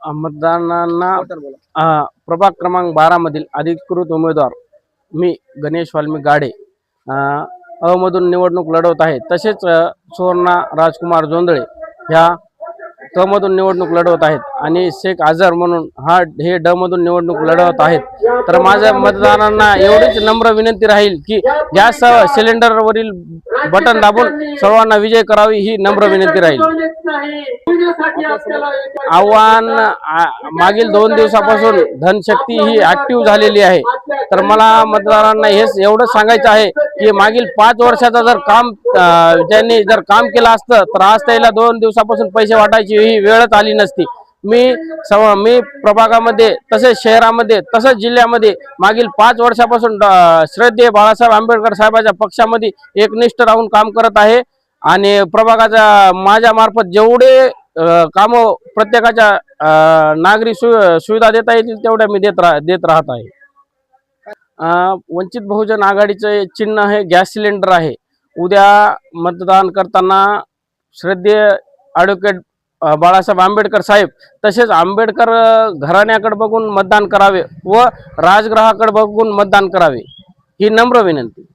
मतदानांना प्रभाग क्रमांक 12 मधील अधिकृत उमेदवार मी गणेश वाल्मिक गाडे अ मधून निवडणूक लढवत आहे। तसेच सुवर्णा राजकुमार जोंधळे ह्या क मधून निवडणूक लढवत आहेत आणि शेख आझर म्हणून हे ड मधून निवडणूक लढवत आहेत। तर माझ्या मतदारांना एवढीच नम्र विनंती राहील की गॅस सिलेंडरवरील बटन दाबून सर्वांना विजय करावी ही नम्र विनंती राहील। आव्हान मागील 2 दिवसापासून धनशक्ती ही ऍक्टिव्ह झालेली आहे। तर मला मतदारांना हेच एवढं सांगायचं आहे की मागील 5 वर्षाचा जर काम ज्यांनी जर काम केलं असतं तर आज त्याला 2 दिवसापासून पैसे वाटायची ही वेळच आली नसती। मी प्रभागामध्ये तसेच शहरामध्ये तसेच जिल्ह्यामध्ये मागील 5 वर्षापासून श्रद्धेय बाळासाहेब आंबेडकर साहेबांच्या पक्षामध्ये एकनिष्ठ राहून काम करत आहे आणि प्रभागाच्या माझ्या मार्फत जेवढे काम प्रत्येकाच्या नागरी सुविधा देता येतील तेवढ्या मी देत राहत आहे। वंचित बहुजन आघाडीचे चिन्ह हे गॅस सिलेंडर आहे। उद्या मतदान करताना श्रद्धेय ॲडव्होकेट बाळासाहेब आंबेडकर साहेब तसेच आंबेडकर घराण्याकडे बघून मतदान करावे व राजगृहाकडे बघून मतदान करावे ही नम्र विनंती।